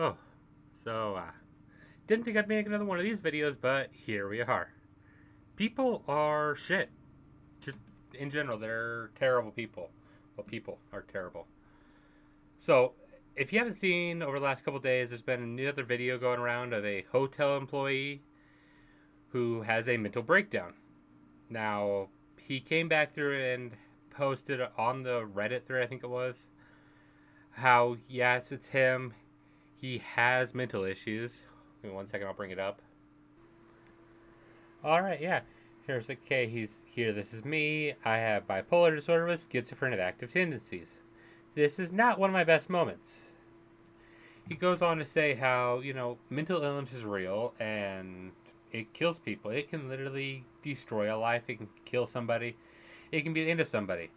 Oh, so didn't think I'd make another one of these videos, but here we are. People are shit. Just in general, they're terrible people. Well, people are terrible. So, if you haven't seen over the last couple days, there's been another video going around of a hotel employee who has a mental breakdown. Now, he came back through and posted on the Reddit thread, I think it was, how, yes, it's him. He has mental issues. Give me 1 second, I'll bring it up. Alright, yeah. Here's the K. He's here. This is me. I have bipolar disorder with schizophrenic active tendencies. This is not one of my best moments. He goes on to say how, mental illness is real and it kills people. It can literally destroy a life. It can kill somebody. It can be the end of somebody.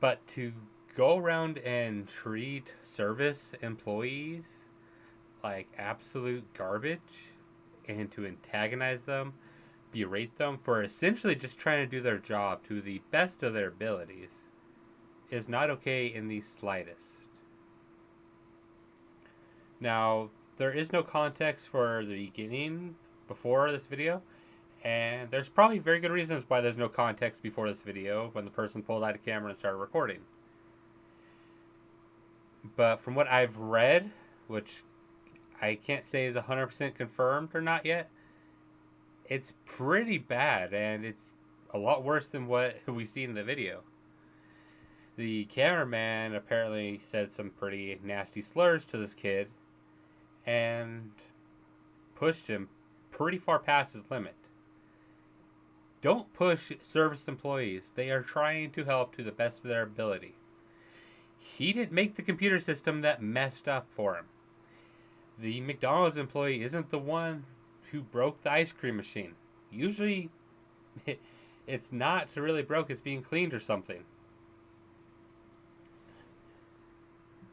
But to go around and treat service employees like absolute garbage and to antagonize them, berate them for essentially just trying to do their job to the best of their abilities is not okay in the slightest. Now, there is no context for the beginning before this video, and there's probably very good reasons why there's no context before this video when the person pulled out a camera and started recording. But from what I've read, which I can't say is 100% confirmed or not yet, it's pretty bad, and it's a lot worse than what we see in the video. The cameraman apparently said some pretty nasty slurs to this kid and pushed him pretty far past his limit. Don't push service employees. They are trying to help to the best of their ability. He didn't make the computer system that messed up for him. The McDonald's employee isn't the one who broke the ice cream machine. Usually, it's not really broke, it's being cleaned or something.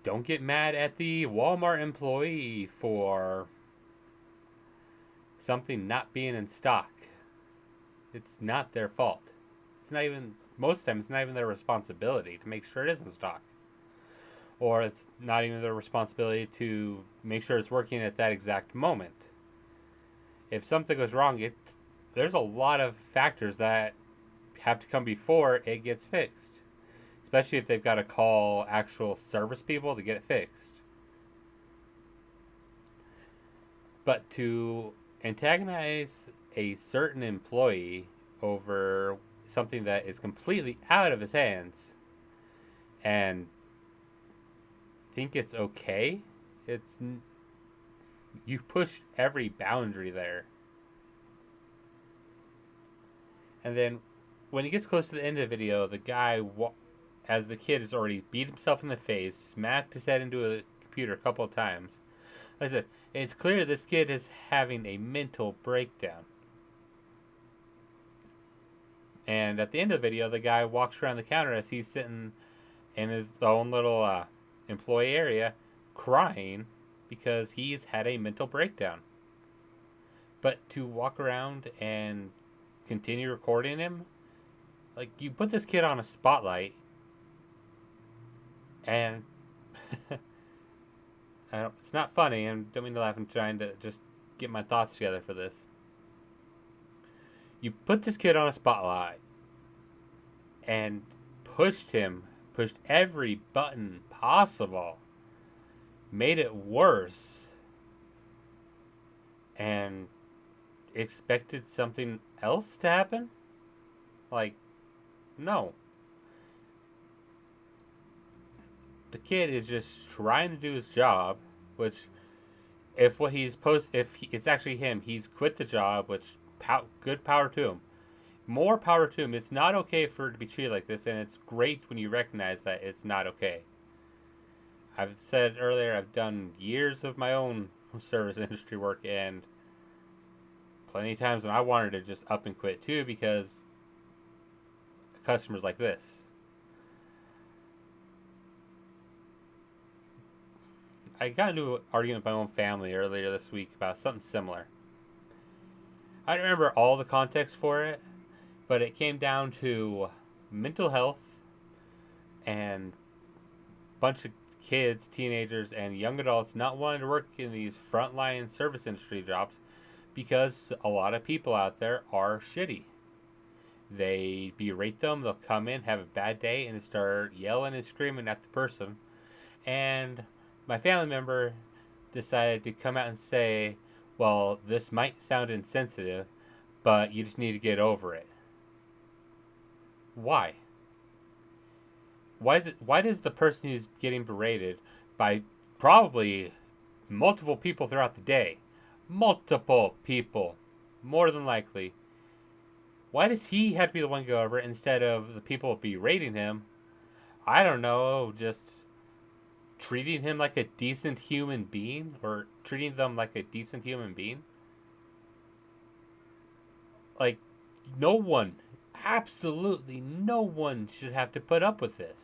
Don't get mad at the Walmart employee for something not being in stock. It's not their fault. It's not even, most of the time, it's not even their responsibility to make sure it is in stock. Or it's not even their responsibility to make sure it's working at that exact moment. If something goes wrong, there's a lot of factors that have to come before it gets fixed. Especially if they've got to call actual service people to get it fixed. But to antagonize a certain employee over something that is completely out of his hands and think it's okay, you push every boundary there. And then when he gets close to the end of the video, the guy, as the kid has already beat himself in the face, smacked his head into a computer a couple of times. Like I said, it's clear this kid is having a mental breakdown. And at the end of the video, the guy walks around the counter as he's sitting in his own little employee area crying because he's had a mental breakdown. But to walk around and continue recording him, like, you put this kid on a spotlight and it's not funny. I don't mean to laugh. I'm trying to just get my thoughts together for this. You put this kid on a spotlight and pushed every button possible, made it worse, and expected something else to happen? Like, no. The kid is just trying to do his job, which, if it's actually him, he's quit the job, which, good power to him. More power to him. It's not okay for it to be treated like this, and it's great when you recognize that it's not okay. I've said earlier, I've done years of my own service industry work, and plenty of times when I wanted to just up and quit too because customers like this. I got into an argument with my own family earlier this week about something similar. I don't remember all the context for it, but it came down to mental health and a bunch of kids, teenagers, and young adults not wanting to work in these frontline service industry jobs because a lot of people out there are shitty. They berate them, they'll come in, have a bad day, and start yelling and screaming at the person. And my family member decided to come out and say, well, this might sound insensitive, but you just need to get over it. Why? Why does the person who's getting berated by probably multiple people throughout the day, multiple people, more than likely, why does he have to be the one to go over it instead of the people berating him? I don't know, just treating him like a decent human being, or treating them like a decent human being? Like, no one, absolutely no one should have to put up with this.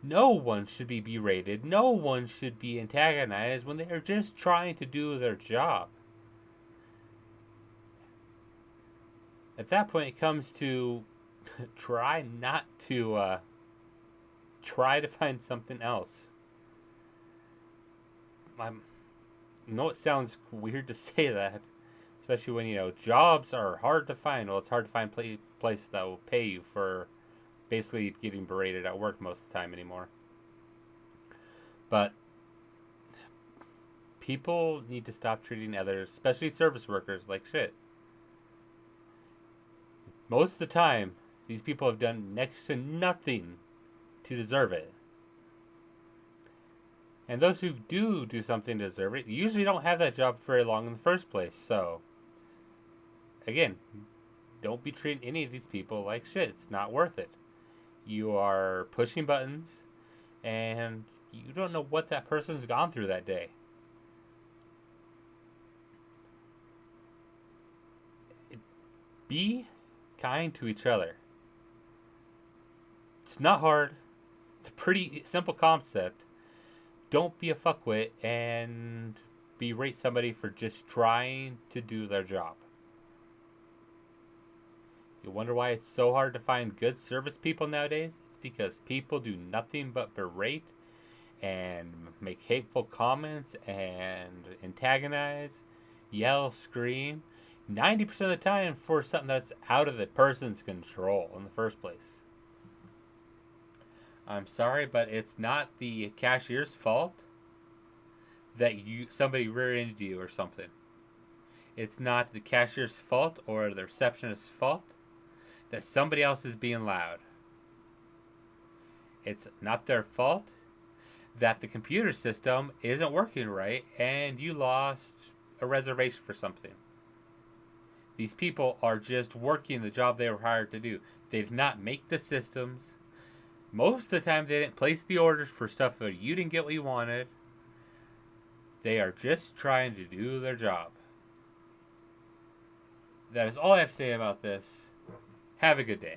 No one should be berated. No one should be antagonized when they are just trying to do their job. At that point, it comes to try to find something else. I know it sounds weird to say that, especially when, jobs are hard to find. Well, it's hard to find places that will pay you for basically getting berated at work most of the time anymore. But people need to stop treating others, especially service workers, like shit. Most of the time, these people have done next to nothing to deserve it. And those who do something to deserve it usually don't have that job for very long in the first place. So, again, don't be treating any of these people like shit. It's not worth it. You are pushing buttons, and you don't know what that person's gone through that day. Be kind to each other. It's not hard. It's a pretty simple concept. Don't be a fuckwit and berate somebody for just trying to do their job. You wonder why it's so hard to find good service people nowadays? It's because people do nothing but berate and make hateful comments and antagonize, yell, scream, 90% of the time for something that's out of the person's control in the first place. I'm sorry, but it's not the cashier's fault that somebody rear-ended you or something. It's not the cashier's fault or the receptionist's fault that somebody else is being loud. It's not their fault that the computer system isn't working right and you lost a reservation for something. These people are just working the job they were hired to do. They did not make the systems. Most of the time, they didn't place the orders for stuff that you didn't get what you wanted. They are just trying to do their job. That is all I have to say about this. Have a good day.